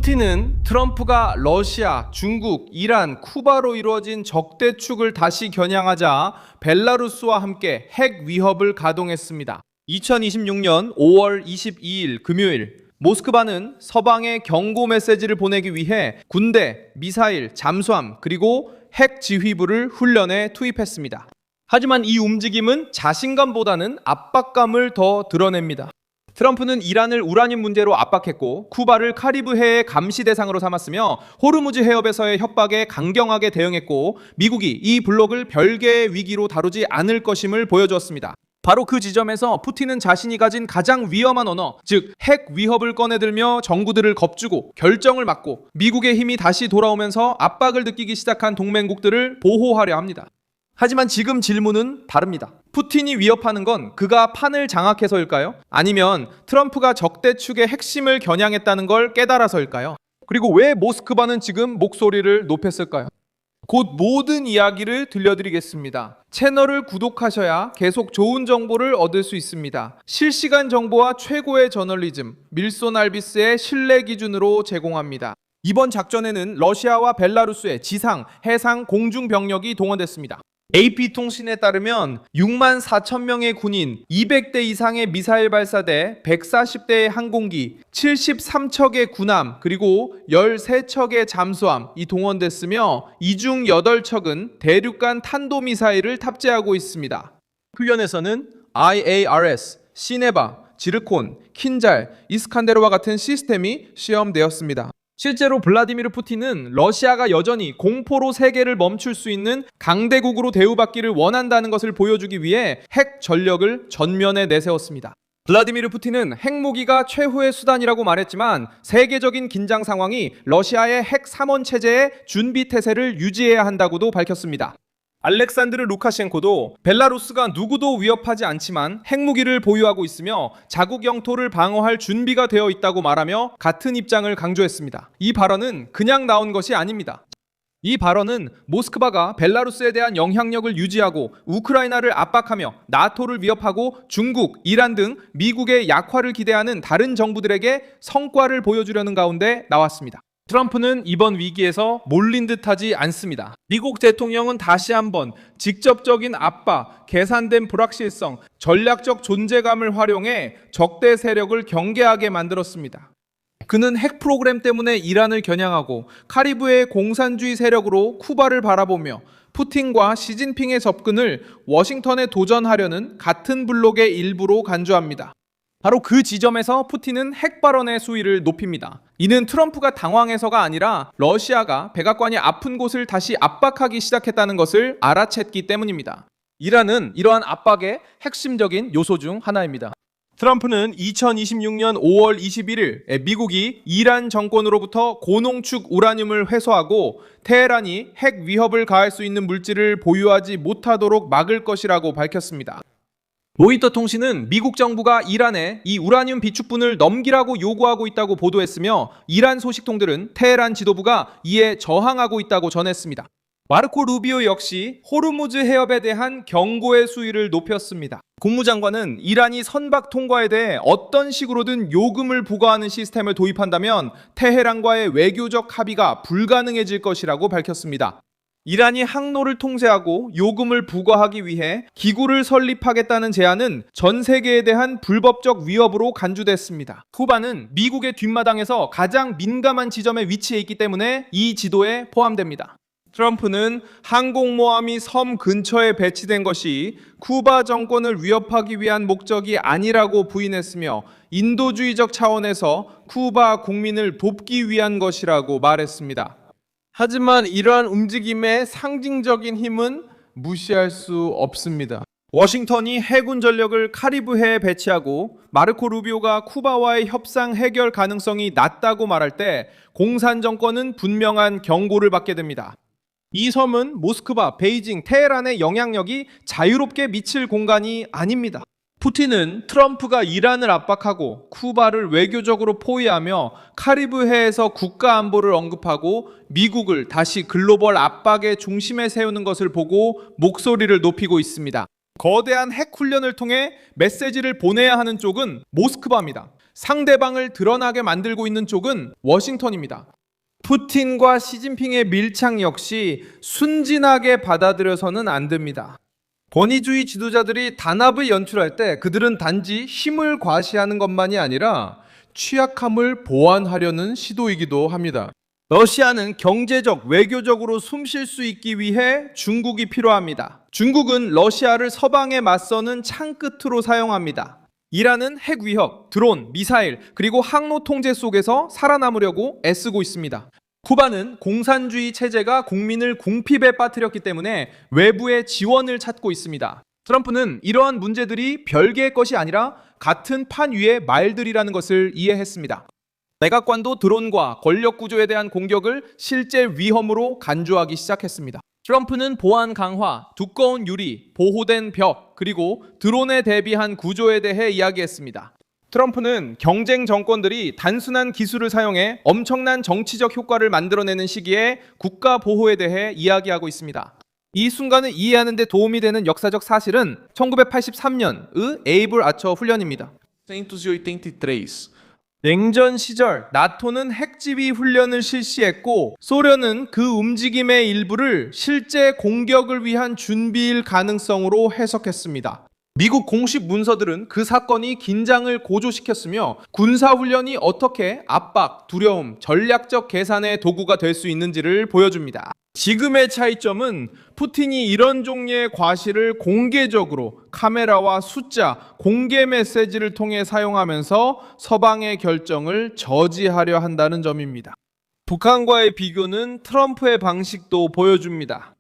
푸틴은 트럼프가 러시아, 중국, 이란, 쿠바로 이루어진 적대축을 다시 겨냥하자 벨라루스와 함께 핵 위협을 가동했습니다. 2026년 5월 22일 금요일 모스크바는 서방에 경고 메시지를 보내기 위해 군대, 미사일, 잠수함 그리고 핵 지휘부를 훈련에 투입했습니다. 하지만 이 움직임은 자신감보다는 압박감을 더 드러냅니다. 트럼프는 이란을 우라늄 문제로 압박했고 쿠바를 카리브해의 감시 대상으로 삼았으며 호르무즈 해협에서의 협박에 강경하게 대응했고 미국이 이 블록을 별개의 위기로 다루지 않을 것임을 보여주었습니다. 바로 그 지점에서 푸틴은 자신이 가진 가장 위험한 언어, 즉 핵 위협을 꺼내들며 정부들을 겁주고 결정을 막고 미국의 힘이 다시 돌아오면서 압박을 느끼기 시작한 동맹국들을 보호하려 합니다. 하지만 지금 질문은 다릅니다. 푸틴이 위협하는 건 그가 판을 장악해서일까요? 아니면 트럼프가 적대축의 핵심을 겨냥했다는 걸 깨달아서일까요? 그리고 왜 모스크바는 지금 목소리를 높였을까요? 곧 모든 이야기를 들려드리겠습니다. 채널을 구독하셔야 계속 좋은 정보를 얻을 수 있습니다. 실시간 정보와 최고의 저널리즘, 밀손 알비스의 신뢰 기준으로 제공합니다. 이번 작전에는 러시아와 벨라루스의 지상, 해상, 공중 병력이 동원됐습니다. AP통신에 따르면 6만 4천 명의 군인, 200대 이상의 미사일 발사대, 140대의 항공기, 73척의 군함, 그리고 13척의 잠수함이 동원됐으며 이 중 8척은 대륙간 탄도미사일을 탑재하고 있습니다. 훈련에서는 IARS, 시네바, 지르콘, 킨잘, 이스칸데르와 같은 시스템이 시험되었습니다. 실제로 블라디미르 푸틴은 러시아가 여전히 공포로 세계를 멈출 수 있는 강대국으로 대우받기를 원한다는 것을 보여주기 위해 핵 전력을 전면에 내세웠습니다. 블라디미르 푸틴은 핵무기가 최후의 수단이라고 말했지만 세계적인 긴장 상황이 러시아의 핵 3원 체제의 준비 태세를 유지해야 한다고도 밝혔습니다. 알렉산드르 루카셴코도 벨라루스가 누구도 위협하지 않지만 핵무기를 보유하고 있으며 자국 영토를 방어할 준비가 되어 있다고 말하며 같은 입장을 강조했습니다. 이 발언은 그냥 나온 것이 아닙니다. 이 발언은 모스크바가 벨라루스에 대한 영향력을 유지하고 우크라이나를 압박하며 나토를 위협하고 중국, 이란 등 미국의 약화를 기대하는 다른 정부들에게 성과를 보여주려는 가운데 나왔습니다. 트럼프는 이번 위기에서 몰린 듯하지 않습니다. 미국 대통령은 다시 한번 직접적인 압박, 계산된 불확실성, 전략적 존재감을 활용해 적대 세력을 경계하게 만들었습니다. 그는 핵 프로그램 때문에 이란을 겨냥하고 카리브해의 공산주의 세력으로 쿠바를 바라보며 푸틴과 시진핑의 접근을 워싱턴에 도전하려는 같은 블록의 일부로 간주합니다. 바로 그 지점에서 푸틴은 핵 발언의 수위를 높입니다. 이는 트럼프가 당황해서가 아니라 러시아가 백악관이 아픈 곳을 다시 압박하기 시작했다는 것을 알아챘기 때문입니다. 이란은 이러한 압박의 핵심적인 요소 중 하나입니다. 트럼프는 2026년 5월 21일 미국이 이란 정권으로부터 고농축 우라늄을 회수하고 테헤란이 핵 위협을 가할 수 있는 물질을 보유하지 못하도록 막을 것이라고 밝혔습니다. 로이터 통신은 미국 정부가 이란에 이 우라늄 비축분을 넘기라고 요구하고 있다고 보도했으며 이란 소식통들은 테헤란 지도부가 이에 저항하고 있다고 전했습니다. 마르코 루비오 역시 호르무즈 해협에 대한 경고의 수위를 높였습니다. 국무장관은 이란이 선박 통과에 대해 어떤 식으로든 요금을 부과하는 시스템을 도입한다면 테헤란과의 외교적 합의가 불가능해질 것이라고 밝혔습니다. 이란이 항로를 통제하고 요금을 부과하기 위해 기구를 설립하겠다는 제안은 전 세계에 대한 불법적 위협으로 간주됐습니다. 쿠바는 미국의 뒷마당에서 가장 민감한 지점에 위치해 있기 때문에 이 지도에 포함됩니다. 트럼프는 항공모함이 섬 근처에 배치된 것이 쿠바 정권을 위협하기 위한 목적이 아니라고 부인했으며 인도주의적 차원에서 쿠바 국민을 돕기 위한 것이라고 말했습니다. 하지만 이러한 움직임의 상징적인 힘은 무시할 수 없습니다. 워싱턴이 해군 전력을 카리브해에 배치하고 마르코 루비오가 쿠바와의 협상 해결 가능성이 낮다고 말할 때 공산 정권은 분명한 경고를 받게 됩니다. 이 섬은 모스크바, 베이징, 테헤란의 영향력이 자유롭게 미칠 공간이 아닙니다. 푸틴은 트럼프가 이란을 압박하고 쿠바를 외교적으로 포위하며 카리브해에서 국가 안보를 언급하고 미국을 다시 글로벌 압박의 중심에 세우는 것을 보고 목소리를 높이고 있습니다. 거대한 핵 훈련을 통해 메시지를 보내야 하는 쪽은 모스크바입니다. 상대방을 드러나게 만들고 있는 쪽은 워싱턴입니다. 푸틴과 시진핑의 밀착 역시 순진하게 받아들여서는 안 됩니다. 권위주의 지도자들이 단합을 연출할 때 그들은 단지 힘을 과시하는 것만이 아니라 취약함을 보완하려는 시도이기도 합니다. 러시아는 경제적, 외교적으로 숨쉴 수 있기 위해 중국이 필요합니다. 중국은 러시아를 서방에 맞서는 창끝으로 사용합니다. 이란은 핵 위협, 드론, 미사일, 그리고 항로 통제 속에서 살아남으려고 애쓰고 있습니다. 쿠바는 공산주의 체제가 국민을 궁핍에 빠뜨렸기 때문에 외부의 지원을 찾고 있습니다. 트럼프는 이러한 문제들이 별개의 것이 아니라 같은 판 위의 말들이라는 것을 이해했습니다. 백악관도 드론과 권력 구조에 대한 공격을 실제 위험으로 간주하기 시작했습니다. 트럼프는 보안 강화, 두꺼운 유리, 보호된 벽, 그리고 드론에 대비한 구조에 대해 이야기했습니다. 트럼프는 경쟁 정권들이 단순한 기술을 사용해 엄청난 정치적 효과를 만들어내는 시기에 국가 보호에 대해 이야기하고 있습니다. 이 순간을 이해하는 데 도움이 되는 역사적 사실은 1983년의 에이블 아처 훈련입니다. 1983. 냉전 시절 나토는 핵지휘 훈련을 실시했고 소련은 그 움직임의 일부를 실제 공격을 위한 준비일 가능성으로 해석했습니다. 미국 공식 문서들은 그 사건이 긴장을 고조시켰으며 군사훈련이 어떻게 압박, 두려움, 전략적 계산의 도구가 될 수 있는지를 보여줍니다. 지금의 차이점은 푸틴이 이런 종류의 과시를 공개적으로 카메라와 숫자, 공개 메시지를 통해 사용하면서 서방의 결정을 저지하려 한다는 점입니다. 북한과의 비교는 트럼프의 방식도 보여줍니다.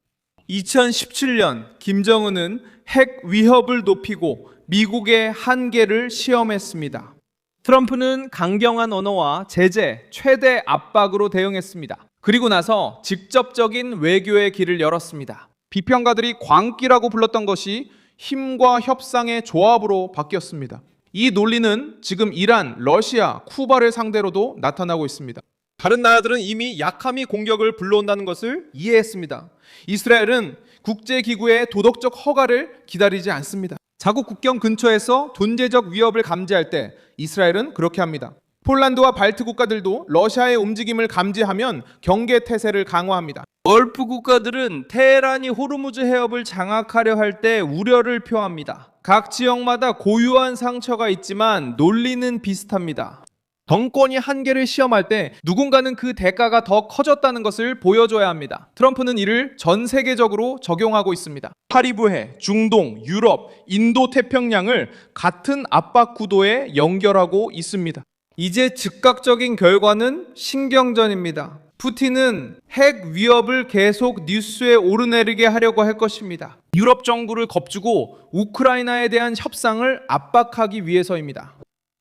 2017년 김정은은 핵 위협을 높이고 미국의 한계를 시험했습니다. 트럼프는 강경한 언어와 제재, 최대 압박으로 대응했습니다. 그리고 나서 직접적인 외교의 길을 열었습니다. 비평가들이 광기라고 불렀던 것이 힘과 협상의 조합으로 바뀌었습니다. 이 논리는 지금 이란, 러시아, 쿠바를 상대로도 나타나고 있습니다. 다른 나라들은 이미 약함이 공격을 불러온다는 것을 이해했습니다. 이스라엘은 국제기구의 도덕적 허가를 기다리지 않습니다. 자국 국경 근처에서 존재적 위협을 감지할 때 이스라엘은 그렇게 합니다. 폴란드와 발트 국가들도 러시아의 움직임을 감지하면 경계 태세를 강화합니다. 걸프 국가들은 테헤란이 호르무즈 해협을 장악하려 할 때 우려를 표합니다. 각 지역마다 고유한 상처가 있지만 논리는 비슷합니다. 정권이 한계를 시험할 때 누군가는 그 대가가 더 커졌다는 것을 보여줘야 합니다. 트럼프는 이를 전 세계적으로 적용하고 있습니다. 카리브해, 중동, 유럽, 인도 태평양을 같은 압박 구도에 연결하고 있습니다. 이제 즉각적인 결과는 신경전입니다. 푸틴은 핵 위협을 계속 뉴스에 오르내리게 하려고 할 것입니다. 유럽 정부를 겁주고 우크라이나에 대한 협상을 압박하기 위해서입니다.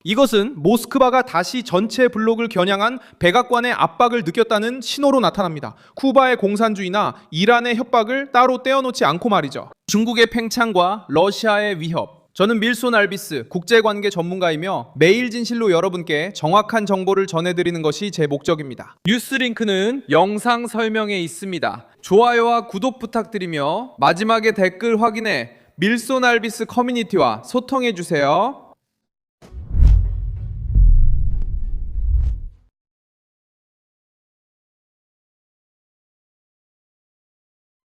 이것은 모스크바가 다시 전체 블록을 겨냥한 백악관의 압박을 느꼈다는 신호로 나타납니다. 쿠바의 공산주의나 이란의 협박을 따로 떼어놓지 않고 말이죠. 중국의 팽창과 러시아의 위협. 저는 밀손 알비스 국제관계 전문가이며 매일 진실로 여러분께 정확한 정보를 전해드리는 것이 제 목적입니다. 뉴스 링크는 영상 설명에 있습니다. 좋아요와 구독 부탁드리며 마지막에 댓글 확인해 밀손 알비스 커뮤니티와 소통해주세요.